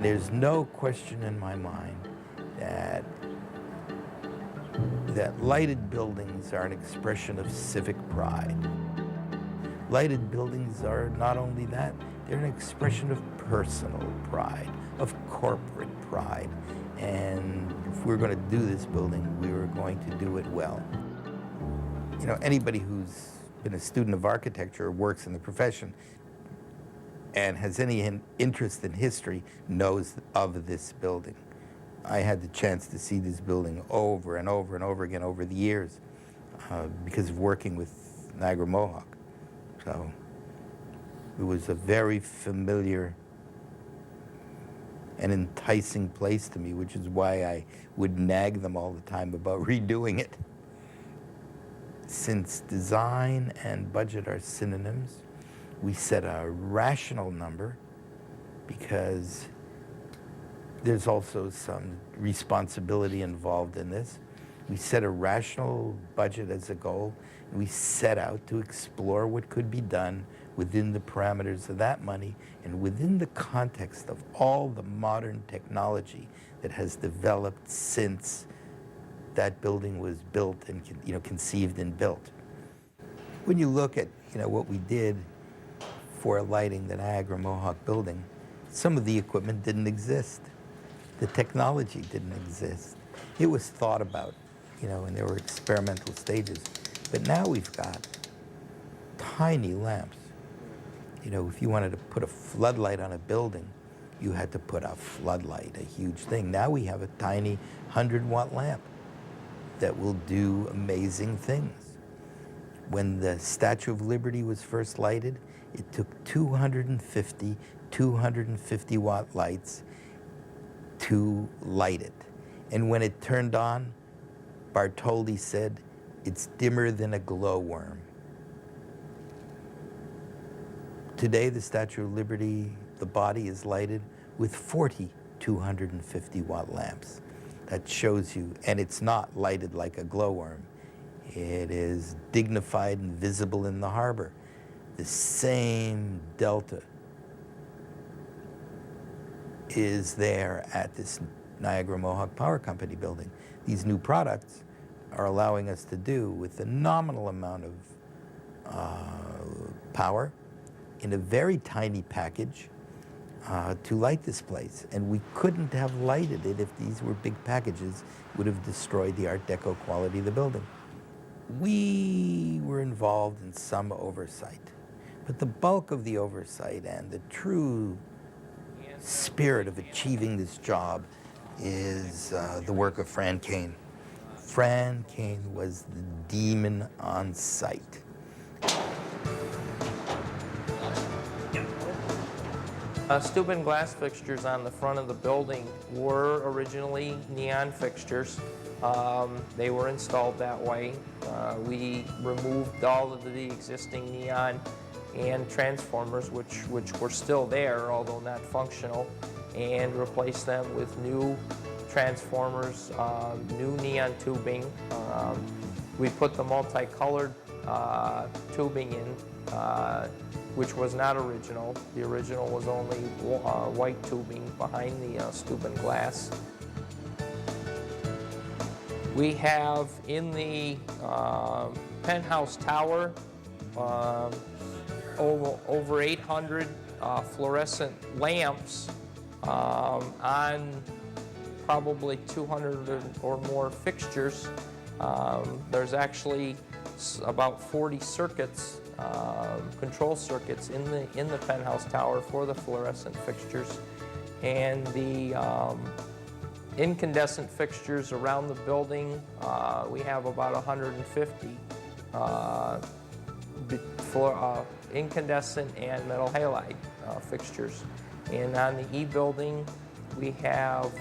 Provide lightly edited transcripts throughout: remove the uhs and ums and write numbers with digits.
There's no question in my mind that lighted buildings are an expression of civic pride. Lighted buildings are not only that, they're an expression of personal pride, of corporate pride. And if we're going to do this building, we were going to do it well. You know, anybody who's been a student of architecture or works in the profession and has any interest in history knows of this building. I had the chance to see this building over and over and over again over the years because of working with Niagara Mohawk. So it was a very familiar and enticing place to me, which is why I would nag them all the time about redoing it. Since design and budget are synonyms, we set a rational number because there's also some responsibility involved in this. We set a rational budget as a goal, and we set out to explore what could be done within the parameters of that money and within the context of all the modern technology that has developed since that building was built and conceived and built. When you look at what we did for lighting the Niagara Mohawk building, some of the equipment didn't exist. The technology didn't exist. It was thought about, and there were experimental stages. But now we've got tiny lamps. If you wanted to put a floodlight on a building, you had to put a floodlight, a huge thing. Now we have a tiny 100-watt lamp that will do amazing things. When the Statue of Liberty was first lighted, it took 250-watt lights to light it. And when it turned on, Bartholdi said, it's dimmer than a glowworm. Today, the Statue of Liberty, the body is lighted with 40 250-watt lamps. That shows you, and it's not lighted like a glowworm. It is dignified and visible in the harbor. The same delta is there at this Niagara Mohawk Power Company building. These new products are allowing us to do with a nominal amount of power in a very tiny package to light this place. And we couldn't have lighted it if these were big packages. It would have destroyed the Art Deco quality of the building. We were involved in some oversight, but the bulk of the oversight and the true spirit of achieving this job is the work of Fran Kane. Fran Kane was the demon on site. Steuben glass fixtures on the front of the building were originally neon fixtures. They were installed that way. We removed all of the existing neon and transformers, which were still there, although not functional, and replaced them with new transformers, new neon tubing. We put the multicolored tubing in, which was not original. The original was only white tubing behind the Steuben glass. We have in the penthouse tower over 800 fluorescent lamps on probably 200 or more fixtures. There's actually about 40 circuits, control circuits in the penthouse tower for the fluorescent fixtures, and the incandescent fixtures around the building. We have about 150 for incandescent and metal halide fixtures. And on the E building, we have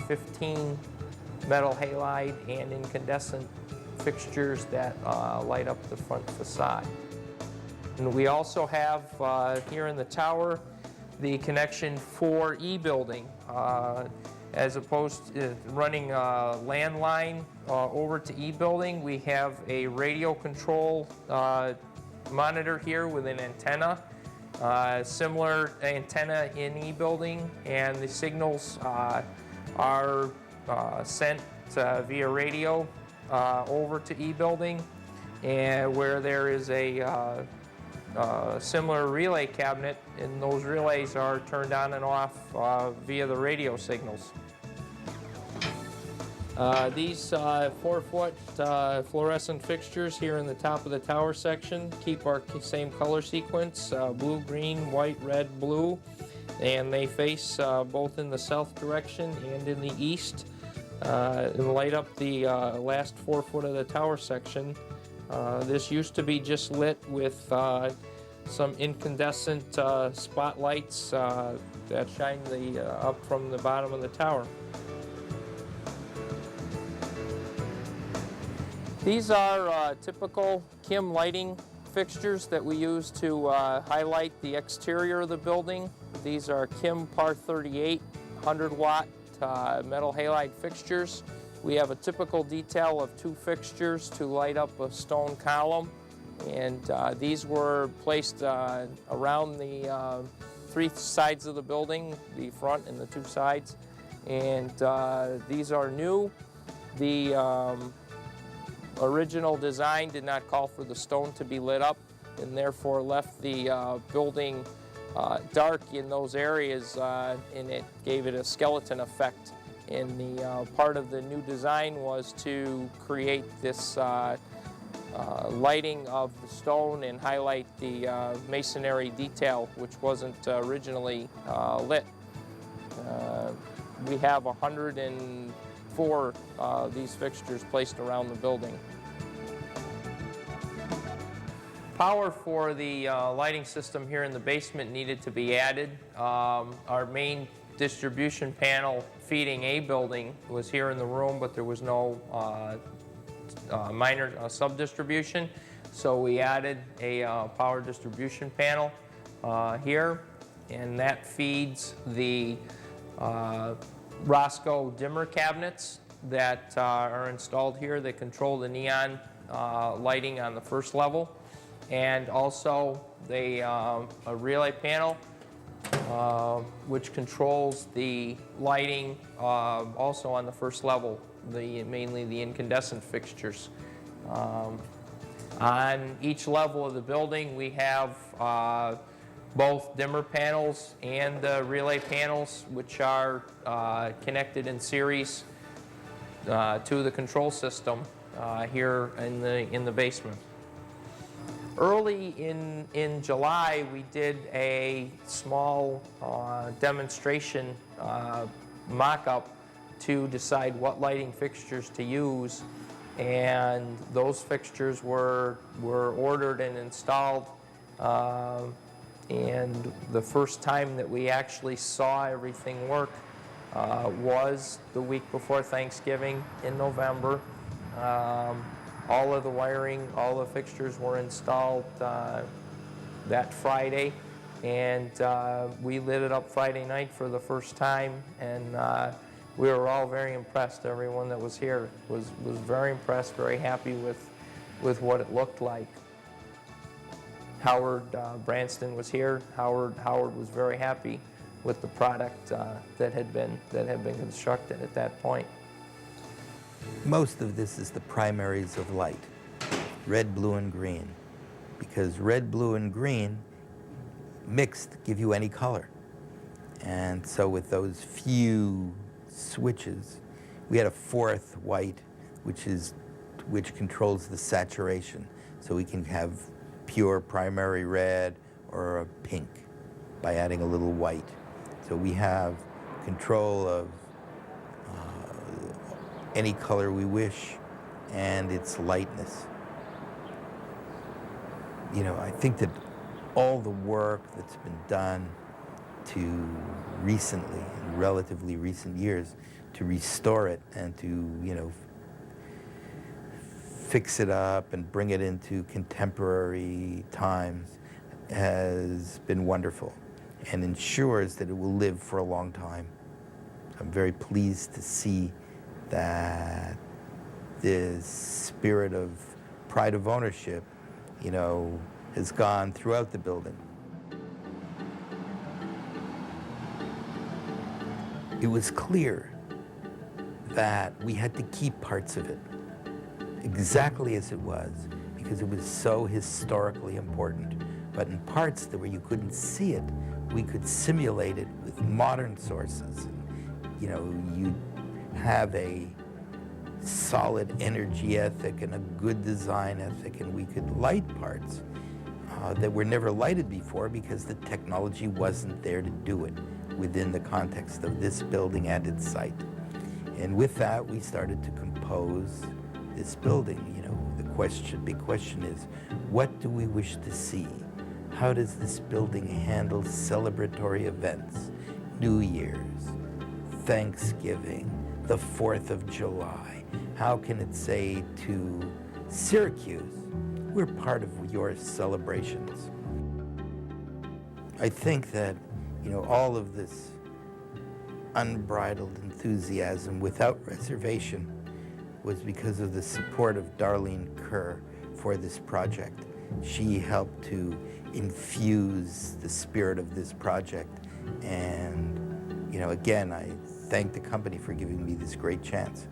15 metal halide and incandescent fixtures that light up the front facade. And we also have here in the tower the connection for E building. As opposed to running a landline over to E building, we have a radio control monitor here with an antenna, Similar antenna in E-building, and the signals are sent via radio over to E-building, and where there is a similar relay cabinet, and those relays are turned on and off via the radio signals. These 4-foot fluorescent fixtures here in the top of the tower section keep our same color sequence, blue, green, white, red, blue, and they face both in the south direction and in the east, and light up the last 4 foot of the tower section. This used to be just lit with some incandescent spotlights that shine up from the bottom of the tower. These are typical Kim lighting fixtures that we use to highlight the exterior of the building. These are Kim Par 38 100-watt metal halide fixtures. We have a typical detail of 2 fixtures to light up a stone column, and these were placed around the 3 sides of the building, the front and the 2 sides, and these are new. The original design did not call for the stone to be lit up, and therefore left the building dark in those areas, and it gave it a skeleton effect. And the part of the new design was to create this lighting of the stone and highlight the masonry detail, which wasn't originally lit. We have 104 these fixtures placed around the building. Power for the lighting system here in the basement needed to be added. Our main distribution panel feeding a building was here in the room, but there was no minor sub-distribution, so we added a power distribution panel here, and that feeds the Roscoe dimmer cabinets that are installed here that control the neon lighting on the first level, and also a relay panel which controls the lighting also on the first level, mainly the incandescent fixtures. On each level of the building we have both dimmer panels and relay panels, which are connected in series to the control system here in the basement. Early in July, we did a small demonstration mock-up to decide what lighting fixtures to use, and those fixtures were ordered and installed. And the first time that we actually saw everything work was the week before Thanksgiving in November. All of the wiring, all the fixtures were installed that Friday, and we lit it up Friday night for the first time, and we were all very impressed. Everyone that was here was very impressed, very happy with what it looked like. Howard Branston was here. Howard was very happy with the product that had been constructed at that point. Most of this is the primaries of light, red, blue, and green, because red, blue, and green mixed give you any color. And so with those few switches, we had a 4th white, which controls the saturation. So we can have pure primary red or a pink by adding a little white. So we have control of any color we wish and its lightness. You know, I think that all the work that's been done to recently, in relatively recent years, to restore it and to, you know, fix it up and bring it into contemporary times has been wonderful and ensures that it will live for a long time. I'm very pleased to see that this spirit of pride of ownership, you know, has gone throughout the building. it was clear that we had to keep parts of it exactly as it was because it was so historically important. But in parts that where you couldn't see it, we could simulate it with modern sources. You know, you'd have a solid energy ethic and a good design ethic, and we could light parts that were never lighted before because the technology wasn't there to do it within the context of this building and its site. And with that, we started to compose this building. You know, the big question is, what do we wish to see? How does this building handle celebratory events? New Year's, Thanksgiving, the 4th of July. How can it say to Syracuse, we're part of your celebrations? I think that, you know, all of this unbridled enthusiasm without reservation was because of the support of Darlene Kerr for this project. She helped to infuse the spirit of this project, and, you know, again, I thank the company for giving me this great chance.